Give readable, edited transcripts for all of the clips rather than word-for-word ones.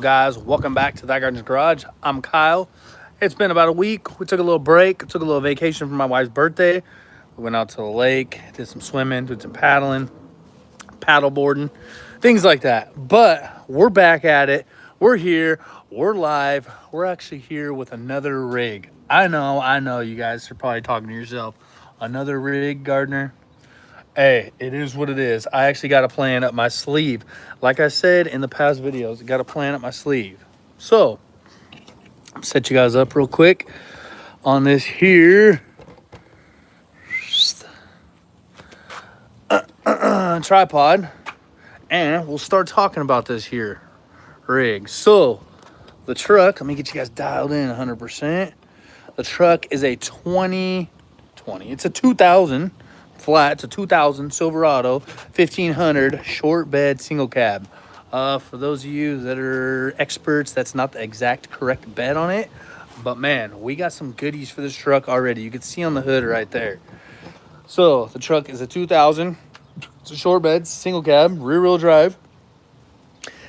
Guys, welcome back to Thy Gardners Garage. I'm Kyle. It's been about a week. We took a little break, took a little vacation for my wife's birthday. We went out to the lake, did some swimming, did some paddling, paddle boarding, things like that. But we're back at it. We're here. We're live. We're actually here with another rig. I know. You guys are probably talking to yourself. Another rig, Gardner. Hey, it is what it is. I actually got a plan up my sleeve. Like I said in the past videos, got a plan up my sleeve. So, set you guys up real quick on this here tripod. And we'll start talking about this here rig. So, the truck, let me get you guys dialed in 100%. The truck is a 2020. It's a 2000 flat. It's a 2000 Silverado 1500 short bed single cab. For those of you that are experts, that's not the exact correct bed on it. But man, we got some goodies for this truck already. You can see on the hood right there. So the truck is a 2000. It's a short bed, single cab, rear wheel drive.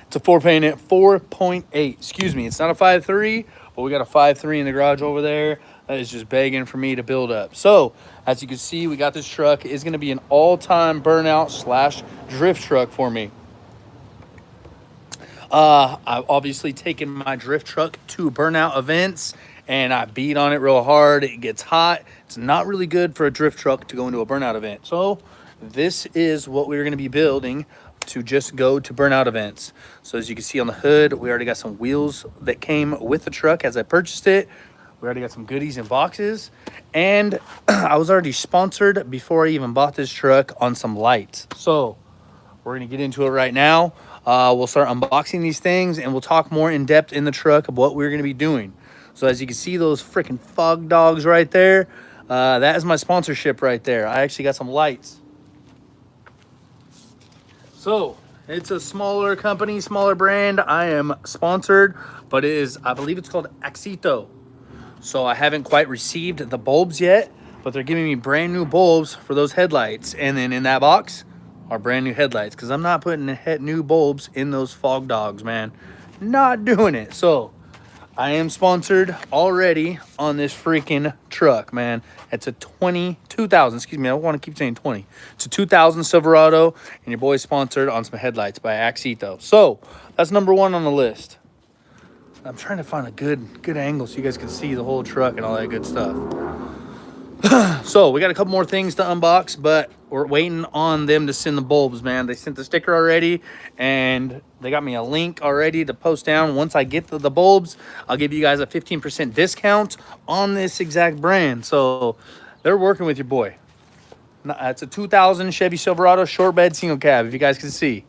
It's a 4.8. Excuse me. It's not a 5.3, but we got a 5.3 in the garage over there. That is just begging for me to build up. So, as you can see, we got this truck. It's going to be an all-time burnout / drift truck for me. I've obviously taken my drift truck to burnout events, and I beat on it real hard. It gets hot. It's not really good for a drift truck to go into a burnout event. So, this is what we're going to be building to just go to burnout events. So as you can see on the hood, we already got some wheels that came with the truck as I purchased it. We already got some goodies in boxes, and I was already sponsored before I even bought this truck on some lights. So we're gonna get into it right now. We'll start unboxing these things, and we'll talk more in depth in the truck of what we're gonna be doing. So as you can see, those freaking fog dogs right there, that is my sponsorship right there. I actually got some lights. So, it's a smaller company, smaller brand. I am sponsored, but it is, I believe it's called Axito. So, I haven't quite received the bulbs yet, but they're giving me brand new bulbs for those headlights. And then in that box are brand new headlights, because I'm not putting new bulbs in those fog dogs, man. Not doing it. So, I am sponsored already on this freaking truck, man. It's a 2000, excuse me, I don't want to keep saying 20. It's a 2000 Silverado, and your boy's sponsored on some headlights by Axito. So, that's number one on the list. I'm trying to find a good angle so you guys can see the whole truck and all that good stuff. So, we got a couple more things to unbox, but we're waiting on them to send the bulbs, man. They sent the sticker already, and they got me a link already to post down. Once I get the bulbs, I'll give you guys a 15% discount on this exact brand. So, they're working with your boy. It's a 2000 Chevy Silverado short bed single cab, if you guys can see.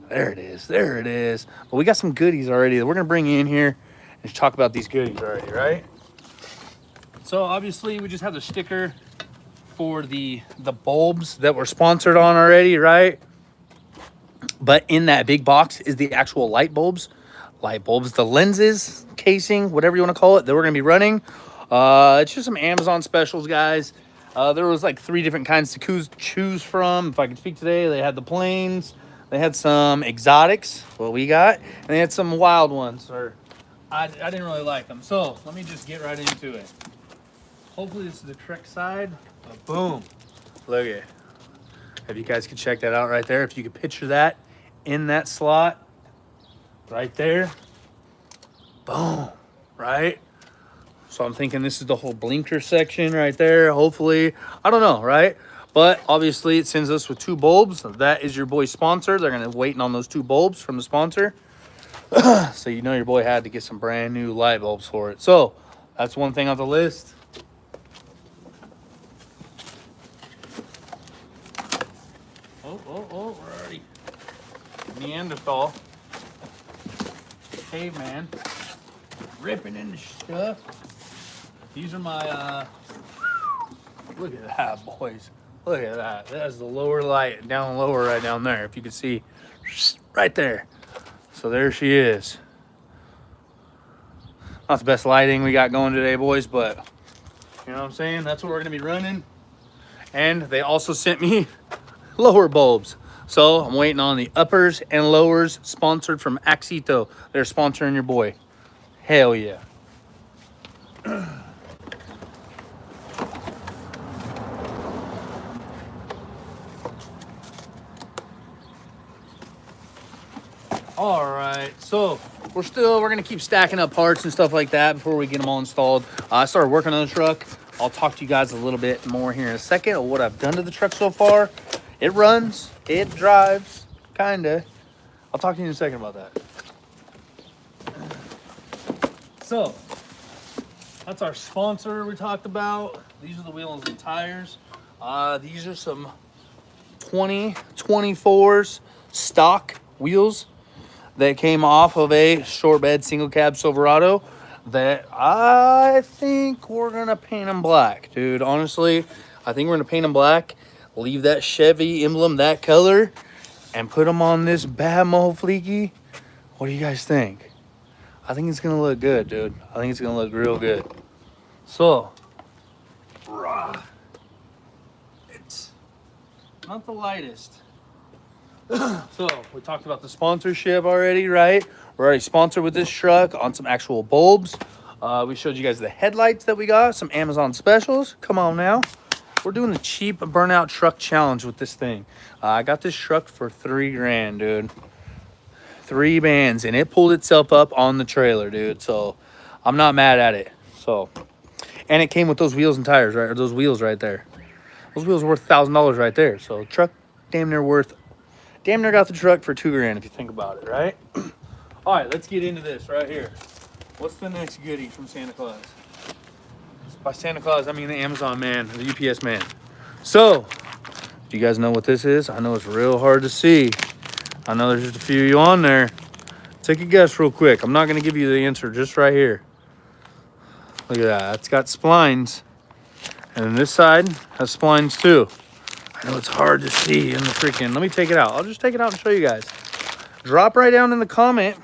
There it is. There it is. But we got some goodies already that we're going to bring in here and talk about these goodies already, right? So obviously we just have the sticker for the bulbs that we're sponsored on already, right? But in that big box is the actual light bulbs, the lenses, casing, whatever you want to call it, that we're going to be running. It's just some Amazon specials, guys. There was like 3 different kinds to choose from. If I could speak today, they had the plains, they had some exotics, what we got, and they had some wild ones. I didn't really like them. So let me just get right into it. Hopefully this is the correct side. Boom. Look at it. If you guys could check that out right there. If you could picture that in that slot right there. Boom. Right? So I'm thinking this is the whole blinker section right there. Hopefully. I don't know, right? But obviously it sends us with 2 bulbs. That is your boy's sponsor. They're going to be waiting on those 2 bulbs from the sponsor. So you know your boy had to get some brand new light bulbs for it. So that's one thing on the list. Oh, we're already Neanderthal. Caveman. Ripping into stuff. These are my, look at that, boys. Look at that. That's the lower light, down lower right down there. If you can see, right there. So there she is. Not the best lighting we got going today, boys, but you know what I'm saying? That's what we're going to be running. And they also sent me lower bulbs. So I'm waiting on the uppers and lowers sponsored from Axito. They're sponsoring your boy. Hell yeah. All right, so we're gonna keep stacking up parts and stuff like that before we get them all installed. I started working on the truck. I'll talk to you guys a little bit more here in a second of what I've done to the truck so far. It runs, it drives, kinda. I'll talk to you in a second about that. So that's our sponsor we talked about. These are the wheels and tires. These are some 2024s stock wheels that came off of a short bed single cab Silverado that I think we're gonna paint them black, dude. Honestly, I think we're gonna paint them black, leave that Chevy emblem that color, and put them on this bad mo fleeky. What do you guys think? I think it's gonna look good, dude. I think it's gonna look real good. So, it's not the lightest. So we talked about the sponsorship already, right? We're already sponsored with this truck on some actual bulbs. We showed you guys the headlights that we got, some Amazon specials. Come on now. We're doing the cheap burnout truck challenge with this thing. I got this truck for $3 grand, dude. 3 bands, and it pulled itself up on the trailer, dude. So I'm not mad at it. So, and it came with those wheels and tires, right? Or those wheels right there. Those wheels are worth $1,000 right there. So truck damn near got the truck for $2 grand if you think about it, right? All right, let's get into this right here. What's the next goodie from Santa Claus? By Santa Claus, I mean the Amazon man, the UPS man. So, do you guys know what this is? I know it's real hard to see. I know there's just a few of you on there. Take a guess real quick. I'm not going to give you the answer, just right here. Look at that. It's got splines. And then this side has splines too. I know it's hard to see in the freaking... Let me take it out. I'll just take it out and show you guys. Drop right down in the comment.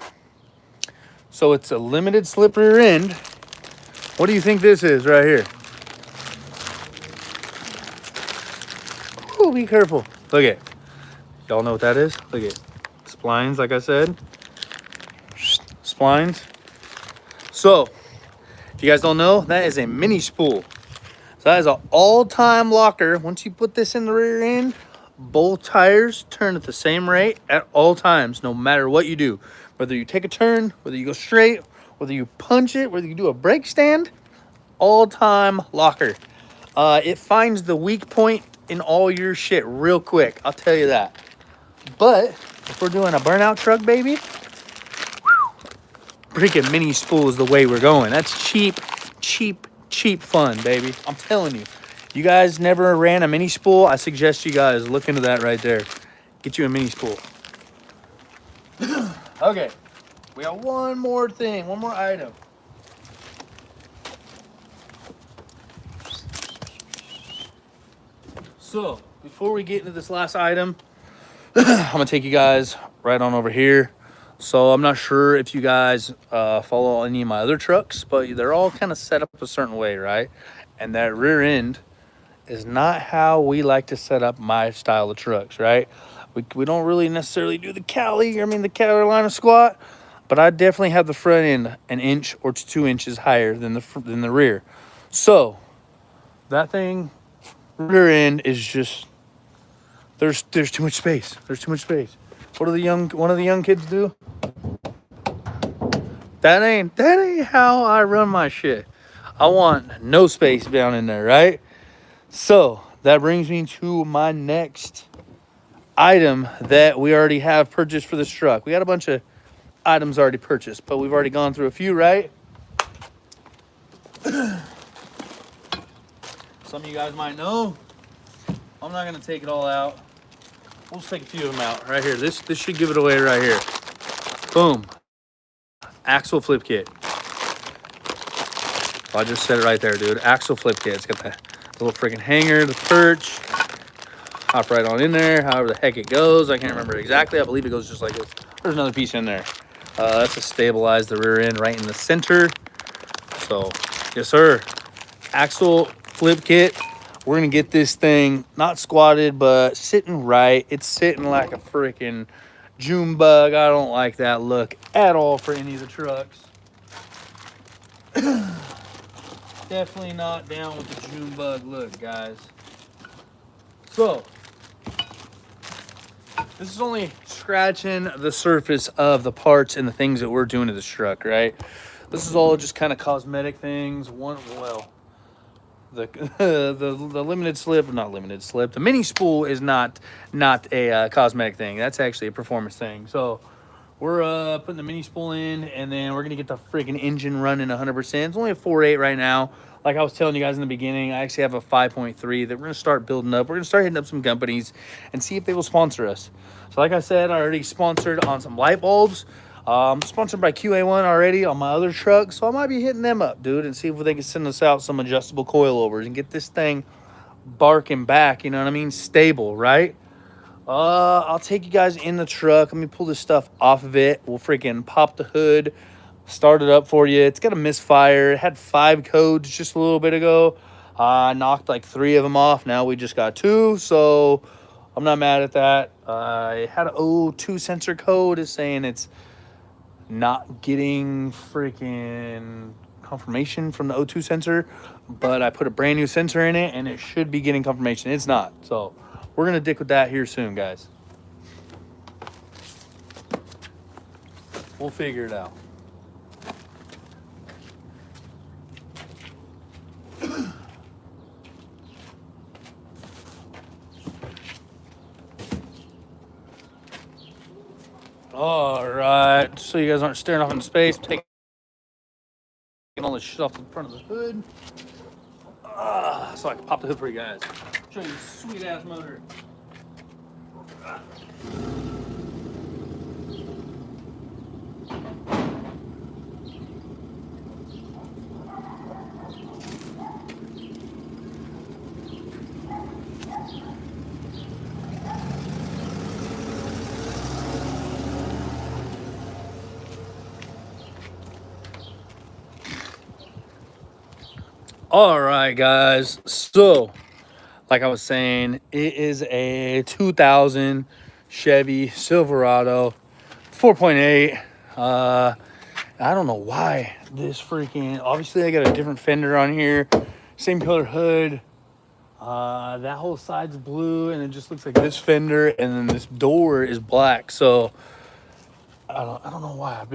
So it's a limited slip rear end. What do you think this is right here? Ooh, be careful. Look at it. Y'all know what that is? Look at it. Splines, like I said. Splines. So, if you guys don't know, that is a mini spool. So that is an all-time locker. Once you put this in the rear end, both tires turn at the same rate at all times, no matter what you do. Whether you take a turn, whether you go straight, whether you punch it, whether you do a brake stand, all-time locker. It finds the weak point in all your shit real quick. I'll tell you that. But if we're doing a burnout truck, baby, freaking mini spool is the way we're going. That's cheap fun, baby. I'm telling you. You guys never ran a mini spool? I suggest you guys look into that right there. Get you a mini spool. Okay. We got one more thing, one more item. So, before we get into this last item, I'm going to take you guys right on over here. So, I'm not sure if you guys follow any of my other trucks, but they're all kind of set up a certain way, right? And that rear end is not how we like to set up my style of trucks, right? We don't really necessarily do the Carolina squat, but I definitely have the front end an inch or 2 inches higher than the rear. So, that thing, rear end is just... There's too much space. There's too much space. What do one of the young kids do? That ain't how I run my shit. I want no space down in there, right? So that brings me to my next item that we already have purchased for this truck. We got a bunch of items already purchased, but we've already gone through a few, right? Some of you guys might know. I'm not gonna take it all out. We'll just take a few of them out right here. This should give it away right here. Boom. Axle flip kit. I just said it right there, dude. Axle flip kit. It's got the little freaking hanger, the perch. Hop right on in there, however the heck it goes. I can't remember exactly. I believe it goes just like this. There's another piece in there. That's to stabilize the rear end right in the center. So, yes, sir. Axle flip kit. We're going to get this thing not squatted, but sitting right. It's sitting like a freaking June bug. I don't like that look at all for any of the trucks. Definitely not down with the June bug look, guys. So, this is only scratching the surface of the parts and the things that we're doing to this truck, right? This is all just kind of cosmetic things. The the limited slip, not limited slip. The mini spool is not a cosmetic thing. That's actually a performance thing. So we're putting the mini spool in, and then we're gonna get the freaking engine running 100%. It's only a 4.8 right now. Like I was telling you guys in the beginning, I actually have a 5.3 that we're gonna start building up. We're gonna start hitting up some companies and see if they will sponsor us. So like I said, I already sponsored on some light bulbs. I'm sponsored by QA1 already on my other truck, so I might be hitting them up, dude, and see if they can send us out some adjustable coilovers and get this thing barking back, you know what I mean? Stable, right? I'll take you guys in the truck. Let me pull this stuff off of it. We'll freaking pop the hood, start it up for you. It's got a misfire. It had 5 codes just a little bit ago. I knocked like 3 of them off. Now we just got 2, so I'm not mad at that. I had an O2 sensor code is saying it's not getting freaking confirmation from the O2 sensor, but I put a brand new sensor in it and it should be getting confirmation. It's not. So we're going to dick with that here soon, guys. We'll figure it out. All right. So you guys aren't staring off into space, taking all this shit off the front of the hood. So I can pop the hood for you guys. Show you a sweet ass motor. All right, guys. So, like I was saying, it is a 2000 Chevy Silverado 4.8. I don't know why this freaking. Obviously, I got a different fender on here, same color hood. That whole side's blue, and it just looks like this fender, and then this door is black. So I don't know why.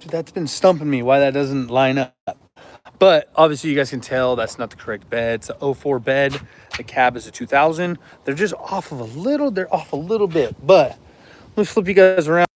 That's been stumping me why that doesn't line up. But obviously, you guys can tell that's not the correct bed. It's a 04 bed. The cab is a 2000. They're just off of a little. They're off a little bit. But let me flip you guys around.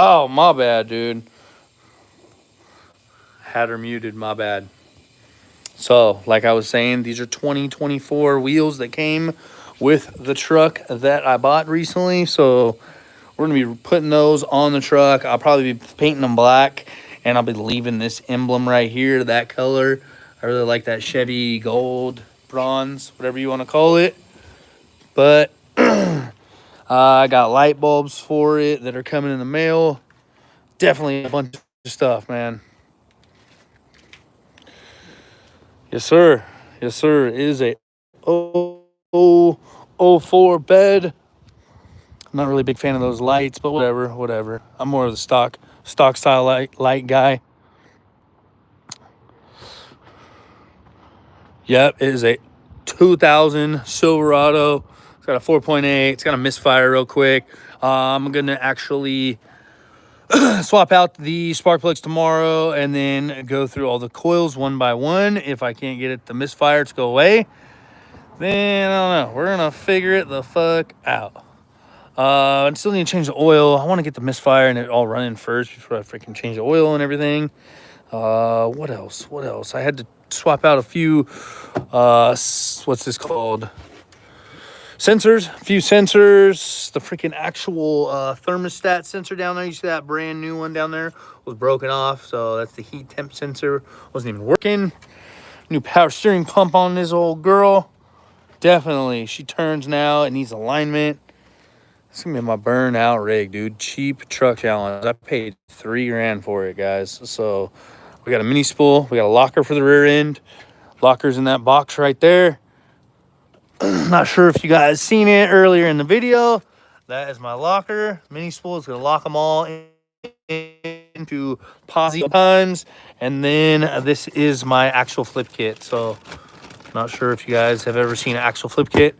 Oh, my bad, dude. Had her muted, my bad. So, like I was saying, these are 2024 wheels that came with the truck that I bought recently. So, we're going to be putting those on the truck. I'll probably be painting them black, and I'll be leaving this emblem right here, that color. I really like that Chevy gold, bronze, whatever you want to call it. But I got light bulbs for it that are coming in the mail. Definitely a bunch of stuff, man. Yes, sir. Yes, sir. It is a 04 bed. I'm not really a big fan of those lights, but whatever. I'm more of the stock style light guy. Yep, it is a 2000 Silverado. It's got a 4.8. It's got a misfire real quick. I'm going to actually swap out the spark plugs tomorrow and then go through all the coils one by one. If I can't get the misfire to go away, then I don't know. We're going to figure it the fuck out. I still need to change the oil. I want to get the misfire and it all running first before I freaking change the oil and everything. What else? I had to swap out a few, what's this called? Sensors, a few sensors. The freaking actual thermostat sensor down there. You see that brand new one down there was broken off. So that's the heat temp sensor. Wasn't even working. New power steering pump on this old girl. Definitely, she turns now. It needs alignment. It's gonna be my burnout rig, dude. Cheap truck challenge. I paid $3,000 for it, guys. So we got a mini spool. We got a locker for the rear end. Locker's in that box right there. Not sure if you guys seen it earlier in the video. That is my locker. Mini spool is gonna lock them all into positive times. And then this is my axle flip kit. So not sure if you guys have ever seen an axle flip kit.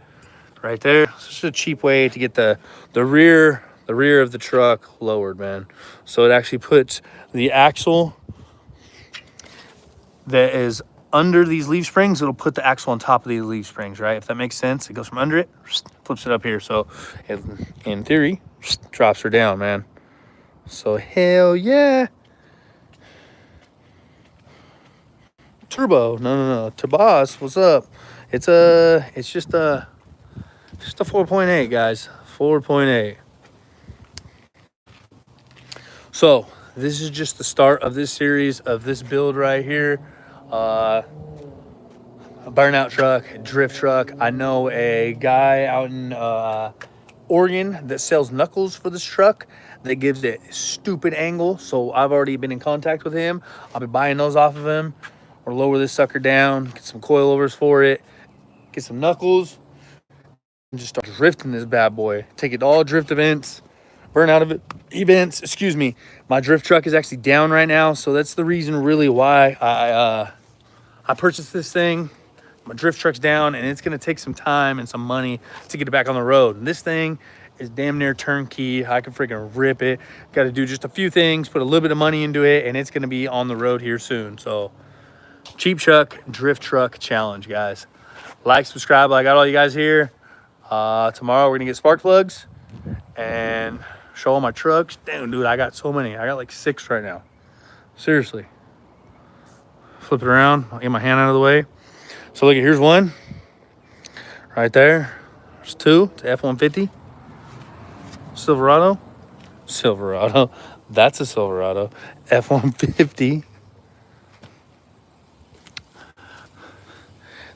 Right there. It's just a cheap way to get the rear of the truck lowered, man. So it actually puts the axle that is under these leaf springs. It'll put the axle on top of these leaf springs, right? If that makes sense. It goes from under it, flips it up here. So it, in theory, drops her down, man. So hell yeah. Turbo. No. Turbos, what's up? It's just a 4.8, guys. 4.8. So this is just the start of this series of this build right here. A burnout truck, drift truck. I know a guy out in Oregon that sells knuckles for this truck that gives it stupid angle. So I've already been in contact with him. I'll be buying those off of him. Or lower this sucker down, get some coilovers for it, get some knuckles, and just start drifting this bad boy. Take it to all drift events, burnout events. Excuse me. My drift truck is actually down right now, so that's the reason really why I purchased this thing. My drift truck's down, and it's gonna take some time and some money to get it back on the road. And this thing is damn near turnkey. I can freaking rip it. Got to do just a few things, put a little bit of money into it, and it's gonna be on the road here soon. So cheap truck, drift truck challenge, guys. Like, subscribe. I got all you guys here. Tomorrow we're gonna get spark plugs and show all my trucks. Damn, dude, I got so many. I got like 6 right now. Seriously. Flip it around. I'll get my hand out of the way. So look, here's one. Right there. There's 2. It's F-150. Silverado. That's a Silverado. F-150.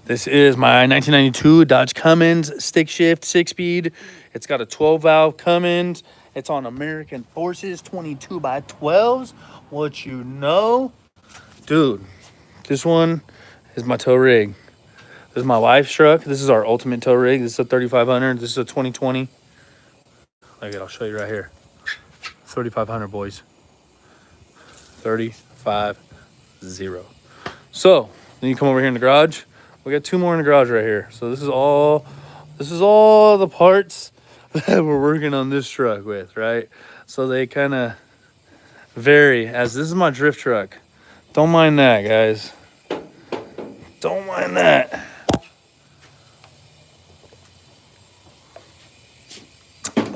This is my 1992 Dodge Cummins stick shift 6-speed. It's got a 12-valve Cummins. It's on American Forces 22x12s. What you know? Dude, this one is my tow rig. This is my wife's truck. This is our ultimate tow rig. This is a 3500. This is a 2020. Look, I'll show you right here. 3500, boys. 350. So, then you come over here in the garage. We got 2 more in the garage right here. So this is all the parts that we're working on this truck with, right? So they kind of vary. As this is my drift truck. Don't mind that, guys. Don't mind that.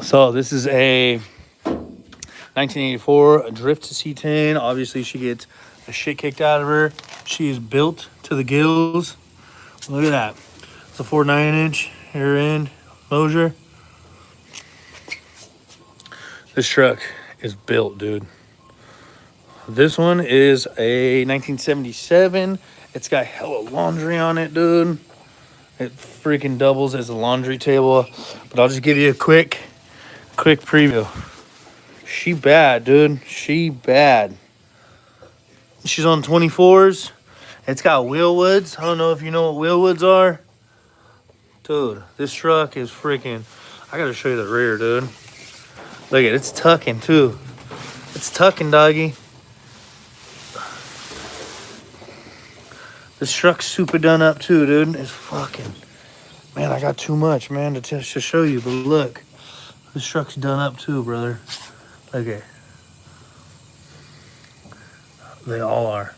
So this is a 1984, a drift to C10. Obviously, she gets the shit kicked out of her. She is built to the gills. Look at that. It's a 4 9-inch rear end Mosier. This truck is built, dude. This one is a 1977. It's got hella laundry on it, dude. It freaking doubles as a laundry table. But I'll just give you a quick preview. She bad, dude. She bad. She's on 24s. It's got wheel woods. I don't know if you know what wheel woods are. Dude, this truck is freaking... I gotta show you the rear, dude. Look at it. It's tucking, too. It's tucking, doggy. This truck's super done up, too, dude. It's fucking... Man, I got too much, man, to show you. But look. This truck's done up, too, brother. Look at it. They all are.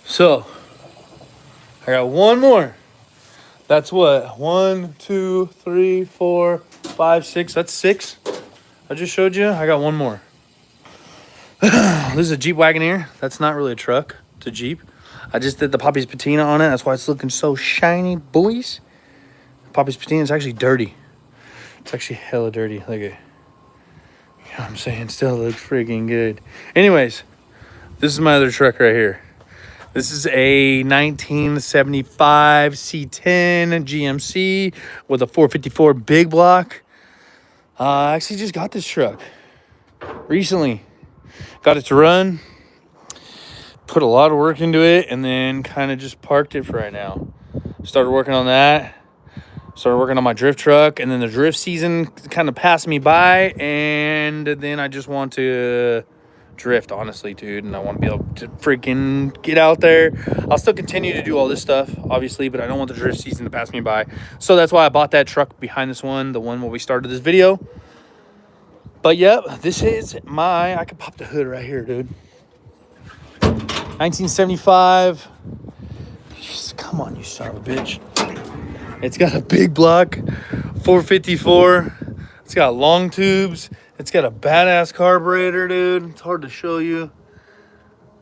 So, I got one more. That's what? 1, 2, 3, 4, 5, 6. That's 6. I just showed you. I got one more. This is a Jeep Wagoneer. That's not really a truck. It's a Jeep. I just did the Poppy's patina on it. That's why it's looking so shiny, boys. Poppy's patina is actually dirty. It's actually hella dirty. Look at it. You know what I'm saying? Still looks freaking good. Anyways, this is my other truck right here. This is a 1975 C10 GMC with a 454 big block. I actually just got this truck recently. Got it to run. Put a lot of work into it and then kind of just parked it for right now. Started working on that. Started working on my drift truck, and then the drift season kind of passed me by, and then I just want to drift, honestly, dude, and I want to be able to freaking get out there. I'll still continue to do all this stuff, obviously, but I don't want the drift season to pass me by. So that's why I bought that truck behind this one, the one where we started this video. But, yep, this is my... I could pop the hood right here, dude. 1975. Come on, you son of a bitch. It's got a big block, 454. It's got long tubes. It's got a badass carburetor, dude. It's hard to show you.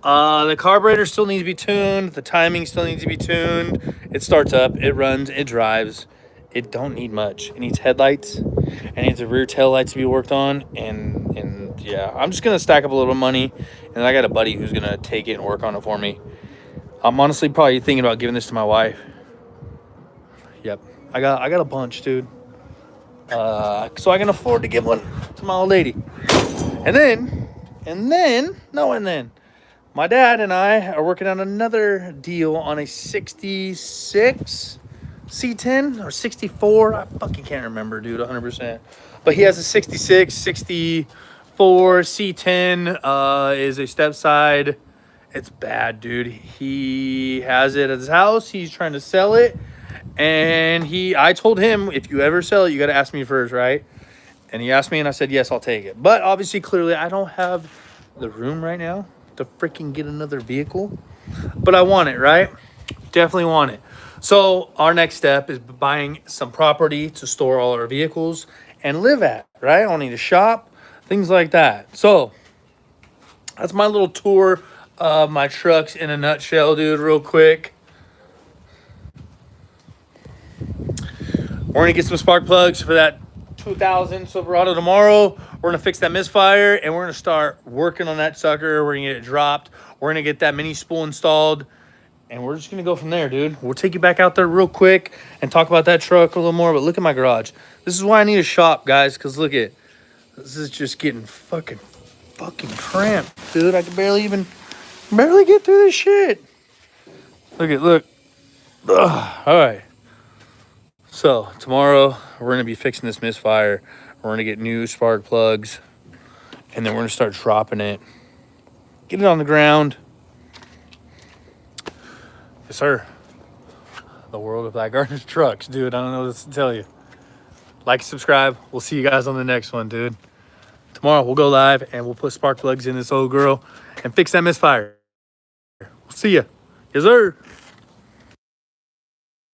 The carburetor still needs to be tuned. The timing still needs to be tuned. It starts up, it runs, it drives. It don't need much. It needs headlights. It needs the rear tail lights to be worked on. And yeah, I'm just gonna stack up a little money. And I got a buddy who's gonna take it and work on it for me. I'm honestly probably thinking about giving this to my wife. Yep, I got a bunch, dude. So I can afford to give one to my old lady. And then, my dad and I are working on another deal on a 66 C10 or 64. I fucking can't remember, dude, 100%. But he has a 66, 64 C10. Is a step side. It's bad, dude. He has it at his house. He's trying to sell it. And I told him, if you ever sell it, you got to ask me first, right? And he asked me, and I said, yes, I'll take it. But obviously, clearly, I don't have the room right now to freaking get another vehicle. But I want it, right? Definitely want it. So our next step is buying some property to store all our vehicles and live at, right? I'll need a shop, things like that. So that's my little tour of my trucks in a nutshell, dude, real quick. We're going to get some spark plugs for that 2000 Silverado tomorrow. We're going to fix that misfire, and we're going to start working on that sucker. We're going to get it dropped. We're going to get that mini spool installed, and we're just going to go from there, dude. We'll take you back out there real quick and talk about that truck a little more, but look at my garage. This is why I need a shop, guys, because look at this is just getting fucking cramped, dude. I can barely get through this shit. Look. Ugh. All right. So tomorrow we're going to be fixing this misfire. We're going to get new spark plugs, and then we're going to start dropping it. Get it on the ground. Yes, sir. The world of Thy Gardners trucks, dude. I don't know what else to tell you. Like, subscribe. We'll see you guys on the next one, dude. Tomorrow we'll go live, and we'll put spark plugs in this old girl and fix that misfire. We'll see ya. Yes, sir.